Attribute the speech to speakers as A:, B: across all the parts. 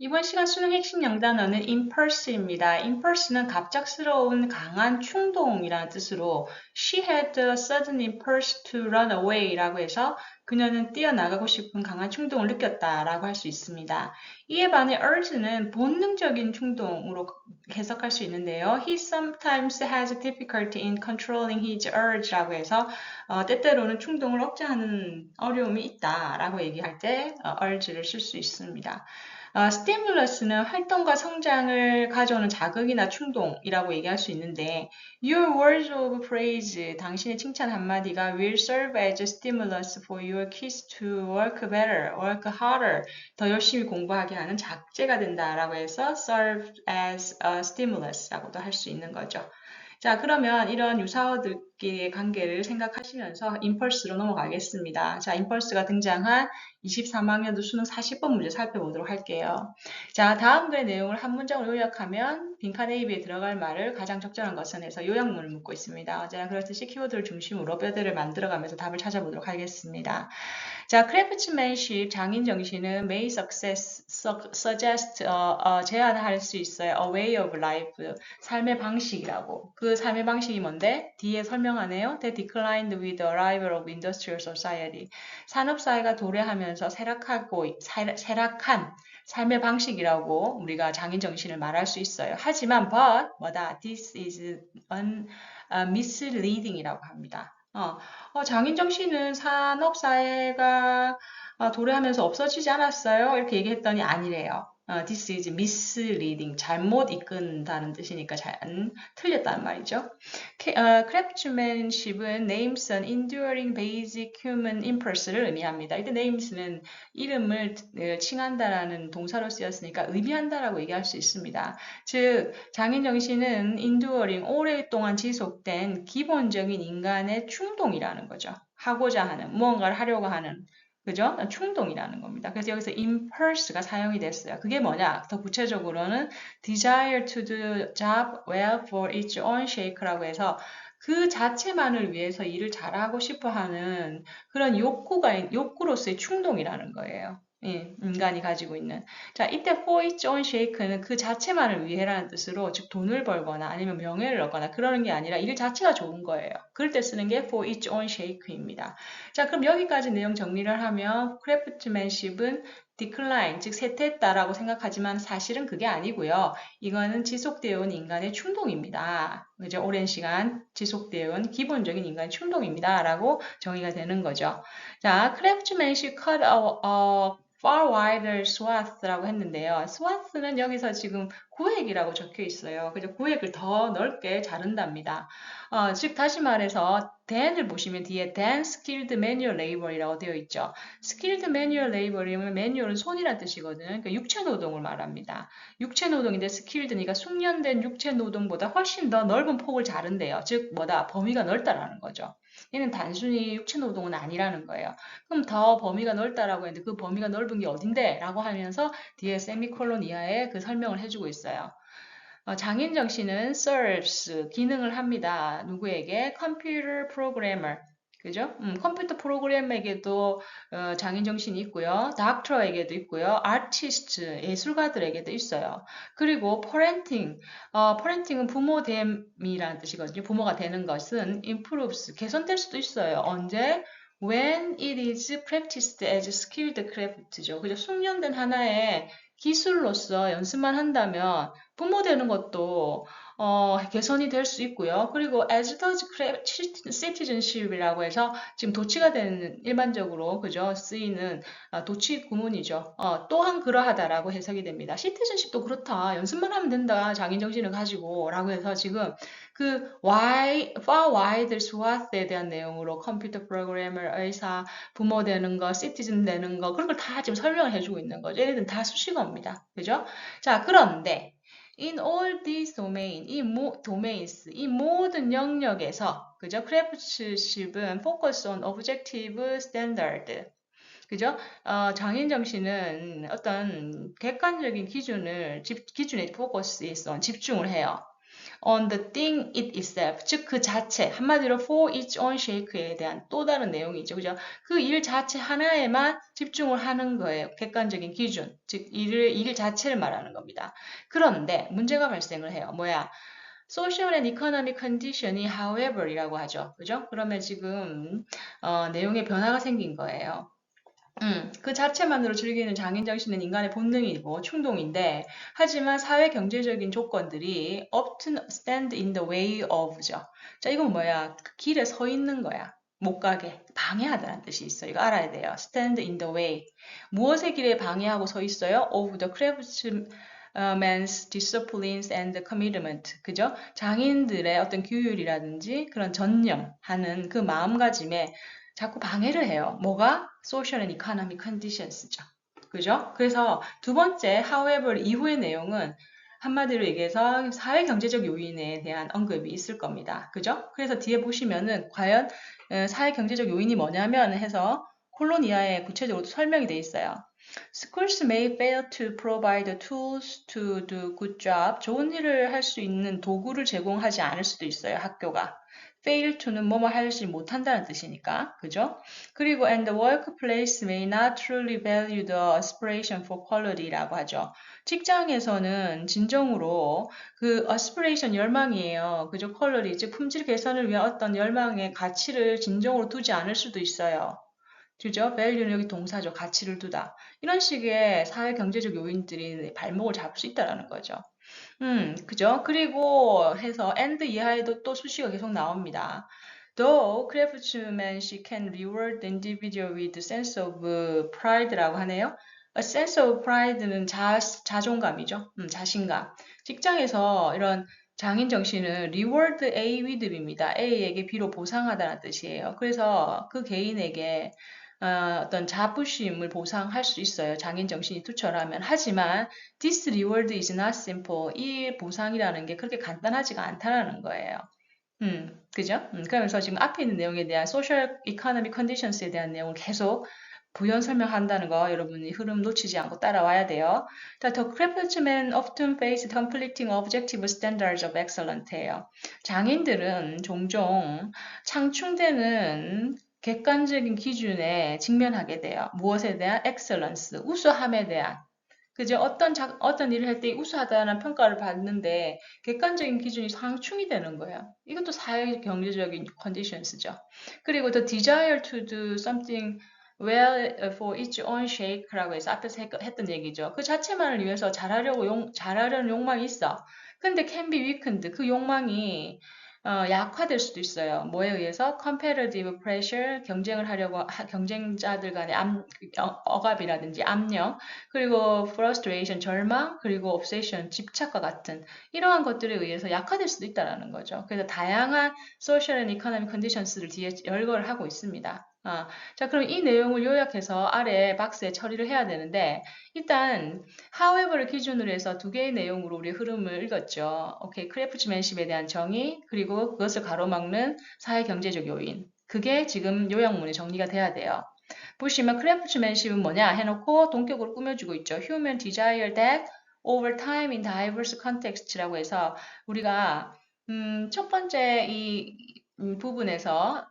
A: 이번 시간 수능 핵심 영단어는 impulse입니다. impulse는 갑작스러운 강한 충동이라는 뜻으로 she had a sudden impulse to run away라고 해서 그녀는 뛰어나가고 싶은 강한 충동을 느꼈다라고 할 수 있습니다. 이에 반해 urge는 본능적인 충동으로 해석할 수 있는데요. He sometimes has difficulty in controlling his urge라고 해서 때때로는 충동을 억제하는 어려움이 있다라고 얘기할 때 urge를 쓸 수 있습니다. 스티뮬러스는 활동과 성장을 가져오는 자극이나 충동이라고 얘기할 수 있는데 Your words of praise, 당신의 칭찬 한마디가 will serve as a stimulus for your kids to work better, work harder, 더 열심히 공부하게 하는 작제가 된다라고 해서 serve as a stimulus라고도 할 수 있는 거죠. 자, 그러면 이런 유사어들끼리의 관계를 생각하시면서 임펄스로 넘어가겠습니다. 자, 임펄스가 등장한 23학년도 수능 40번 문제 살펴보도록 할게요. 자, 다음 글의 내용을 한 문장으로 요약하면 빈칸 A, B에 들어갈 말을 가장 적절한 것은 해서 요약문을 묻고 있습니다. 언제나 그렇듯이 키워드를 중심으로 뼈대를 만들어가면서 답을 찾아보도록 하겠습니다. 자, 크래프트맨십 장인 정신은 may suggest 제안할 수 있어요. A way of life 삶의 방식이라고. 그 삶의 방식이 뭔데? 뒤에 설명하네요. That declined with the arrival of industrial society. 산업사회가 도래하면서 쇠락한 삶의 방식이라고 우리가 장인 정신을 말할 수 있어요. 하지만 but 뭐다? This is misleading이라고 합니다. 장인 정신은 산업사회가 도래하면서 없어지지 않았어요. 이렇게 얘기했더니 아니래요. This is misleading. 잘못 이끈다는 뜻이니까 틀렸다는 말이죠. craftsmanship은 names an enduring basic human impulse를 의미합니다. 이때 names는 이름을 칭한다라는 동사로 쓰였으니까 의미한다라고 얘기할 수 있습니다. 즉, 장인 정신은 enduring, 오랫동안 지속된 기본적인 인간의 충동이라는 거죠. 하고자 하는, 무언가를 하려고 하는, 그죠? 충동이라는 겁니다. 그래서 여기서 impulse가 사용이 됐어요. 그게 뭐냐? 더 구체적으로는 desire to do job well for its own sake라고 해서 그 자체만을 위해서 일을 잘하고 싶어 하는 그런 욕구로서의 충동이라는 거예요. 예, 인간이 가지고 있는. 자, 이때 for its own sake는 그 자체만을 위해라는 뜻으로, 즉 돈을 벌거나 아니면 명예를 얻거나 그러는 게 아니라 일 자체가 좋은 거예요. 그럴 때 쓰는 게 for its own sake입니다. 자, 그럼 여기까지 내용 정리를 하면 craftsmanship은 decline, 즉 쇠퇴했다라고 생각하지만 사실은 그게 아니고요. 이거는 지속되어 온 인간의 충동입니다. 그죠? 오랜 시간 지속되어 온 기본적인 인간의 충동입니다. 라고 정의가 되는 거죠. 자, craftsmanship cut a far wider swath라고 했는데요. swath는 여기서 지금 구획이라고 적혀 있어요. 그죠? 구획을 더 넓게 자른답니다. 즉 다시 말해서 than을 보시면 뒤에 than skilled manual labor이라고 되어 있죠. skilled manual labor이면 manual은 손이란 뜻이거든요. 그러니까 육체 노동을 말합니다. 육체 노동인데 skilled니까 숙련된 육체 노동보다 훨씬 더 넓은 폭을 자른대요. 즉 뭐다? 범위가 넓다라는 거죠. 얘는 단순히 육체 노동은 아니라는 거예요. 그럼 더 범위가 넓다라고 했는데 그 범위가 넓은 게 어딘데? 라고 하면서 뒤에 세미콜론 이하에 그 설명을 해주고 있어요. 장인 정신은 serves, 기능을 합니다. 누구에게? 컴퓨터 프로그래머. 그죠? 컴퓨터 프로그래머에게도 장인 정신이 있고요. 닥터에게도 있고요. 아티스트, 예술가들에게도 있어요. 그리고 parenting은 부모됨이라는 뜻이거든요. 부모가 되는 것은 improves, 개선될 수도 있어요. 언제? When it is practiced as skilled craft죠. 그죠? 숙련된 하나의 기술로서 연습만 한다면 부모 되는 것도 개선이 될 수 있고요. 그리고 as does citizenship이라고 해서 지금 도치가 되는 일반적으로 그죠 쓰이는 도치 구문이죠. 또한 그러하다라고 해석이 됩니다. citizenship도 그렇다. 연습만 하면 된다. 장인 정신을 가지고라고 해서 지금 그 far wide swath에 대한 내용으로 컴퓨터 프로그래머, 의사, 부모 되는 거, citizen 되는 거 그런 걸 다 지금 설명을 해주고 있는 거죠. 얘네들은 다 수식어입니다. 그죠? 자, 그런데 in all these domains, 이 모든 영역에서, 그죠? craftsmanship은 focus on objective standard. 그죠? 장인 정신은 어떤 객관적인 기준에 focus on, 집중을 해요. on the thing it itself, 즉 그 자체, 한마디로 for its own sake에 대한 또 다른 내용이죠. 그죠? 그 일 자체 하나에만 집중을 하는 거예요. 객관적인 기준, 즉 일 자체를 말하는 겁니다. 그런데 문제가 발생을 해요. 뭐야? Social and economic condition이 however이라고 하죠. 그죠? 그러면 지금 내용에 변화가 생긴 거예요. 그 자체만으로 즐기는 장인 정신은 인간의 본능이고 충동인데, 하지만 사회 경제적인 조건들이 often stand in the way of죠. 자, 이건 뭐야? 그 길에 서 있는 거야. 못 가게 방해하다는 뜻이 있어. 이거 알아야 돼요. stand in the way. 무엇의 길에 방해하고 서 있어요? of the craftsman's disciplines and commitment. 그죠? 장인들의 어떤 규율이라든지 그런 전념하는 그 마음가짐에 자꾸 방해를 해요. 뭐가? Social and economic conditions죠. 그죠? 그래서 두 번째, however 이후의 내용은 한마디로 얘기해서 사회 경제적 요인에 대한 언급이 있을 겁니다. 그죠? 그래서 뒤에 보시면은 과연 사회 경제적 요인이 뭐냐면 해서 콜로니아에 구체적으로 설명이 돼 있어요. Schools may fail to provide the tools to do good job. 좋은 일을 할 수 있는 도구를 제공하지 않을 수도 있어요, 학교가. fail to는 뭐뭐 하지 못한다는 뜻이니까, 그죠? 그리고 and the workplace may not truly value the aspiration for quality라고 하죠. 직장에서는 진정으로 그 aspiration 열망이에요. 그죠? quality, 즉 품질 개선을 위한 어떤 열망의 가치를 진정으로 두지 않을 수도 있어요. 그죠? value는 여기 동사죠. 가치를 두다. 이런 식의 사회 경제적 요인들이 발목을 잡을 수 있다는 거죠. 그죠? 그리고 해서 and 이하에도 또 수식어가 계속 나옵니다. Though craftsmanship can reward the individual with a sense of pride라고 하네요. A sense of pride는 자존감이죠. 자신감. 직장에서 이런 장인 정신은 reward A with B입니다. A에게 B로 보상하다는 뜻이에요. 그래서 그 개인에게 어떤 자부심을 보상할 수 있어요. 장인 정신이 투철하면. 하지만 this reward is not simple. 이 보상이라는 게 그렇게 간단하지가 않다는 거예요. 그죠? 그러면서 지금 앞에 있는 내용에 대한 social economic conditions에 대한 내용을 계속 부연 설명한다는 거 여러분이 흐름 놓치지 않고 따라와야 돼요. 자, The craftsmen often face conflicting objective standards of excellence 예요. 장인들은 종종 창충되는 객관적인 기준에 직면하게 돼요. 무엇에 대한 excellence, 우수함에 대한. 그죠? 어떤 일을 할 때 우수하다는 평가를 받는데 객관적인 기준이 상충이 되는 거예요. 이것도 사회 경제적인 conditions죠. 그리고 the desire to do something well for its own sake라고 해서 앞에서 했던 얘기죠. 그 자체만을 위해서 잘하려는 욕망이 있어. 근데 can be weakened. 그 욕망이 약화될 수도 있어요. 뭐에 의해서? competitive pressure, 경쟁자들 간의 억압이라든지 압력, 그리고 frustration, 절망, 그리고 obsession, 집착과 같은 이러한 것들에 의해서 약화될 수도 있다는 거죠. 그래서 다양한 social and economic conditions를 뒤에 열거를 하고 있습니다. 자, 그럼 이 내용을 요약해서 아래 박스에 처리를 해야 되는데, 일단 however를 기준으로 해서 두 개의 내용으로 우리 흐름을 읽었죠. 오케이, 크래프트맨십에 대한 정의, 그리고 그것을 가로막는 사회 경제적 요인. 그게 지금 요약문에 정리가 돼야 돼요. 보시면 크래프트맨십은 뭐냐 해놓고 동격으로 꾸며주고 있죠. Human desire that over time in diverse contexts라고 해서 우리가 첫 번째 이 부분에서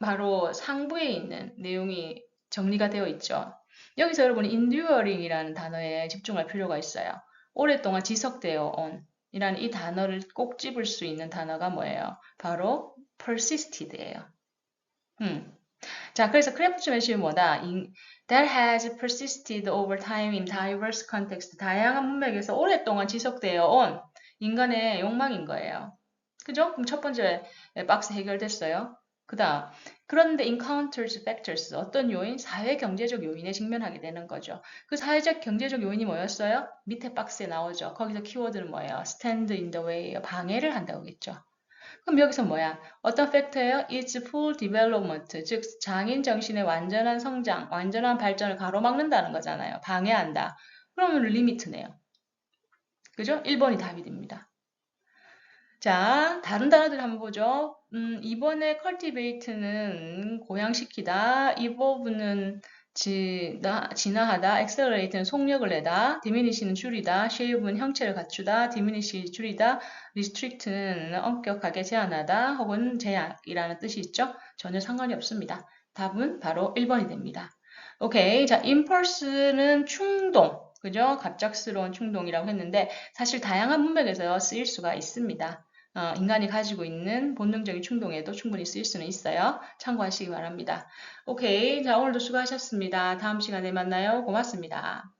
A: 바로 상부에 있는 내용이 정리가 되어 있죠. 여기서 여러분 enduring이라는 단어에 집중할 필요가 있어요. 오랫동안 지속되어 온 이라는 이 단어를 꼭 집을 수 있는 단어가 뭐예요? 바로 persisted예요. 자, 그래서 크래프트맨십은 뭐다? That has persisted over time in diverse contexts. 다양한 문맥에서 오랫동안 지속되어 온 인간의 욕망인 거예요. 그죠? 그럼 첫 번째 박스 해결됐어요. 그 다음, 그런데 encounters factors, 어떤 요인? 사회 경제적 요인에 직면하게 되는 거죠. 그 사회적 경제적 요인이 뭐였어요? 밑에 박스에 나오죠. 거기서 키워드는 뭐예요? stand in the way, 방해를 한다고 했죠. 그럼 여기서 뭐야? 어떤 팩터예요? Its full development, 즉 장인 정신의 완전한 성장, 완전한 발전을 가로막는다는 거잖아요. 방해한다. 그러면 리미트네요. 그죠? 1번이 답이 됩니다. 자, 다른 단어들 한번 보죠. 이번에 cultivate는 고양시키다. 이 부분은 진화하다, accelerate는 속력을 내다, diminish는 줄이다, shave는 형체를 갖추다, diminish 줄이다, restrict는 엄격하게 제한하다 혹은 제약이라는 뜻이 있죠. 전혀 상관이 없습니다. 답은 바로 1번이 됩니다. 오케이. 자, impulse는 충동. 그죠? 갑작스러운 충동이라고 했는데 사실 다양한 문맥에서 쓰일 수가 있습니다. 인간이 가지고 있는 본능적인 충동에도 충분히 쓰일 수는 있어요. 참고하시기 바랍니다. 오케이. 자, 오늘도 수고하셨습니다. 다음 시간에 만나요. 고맙습니다.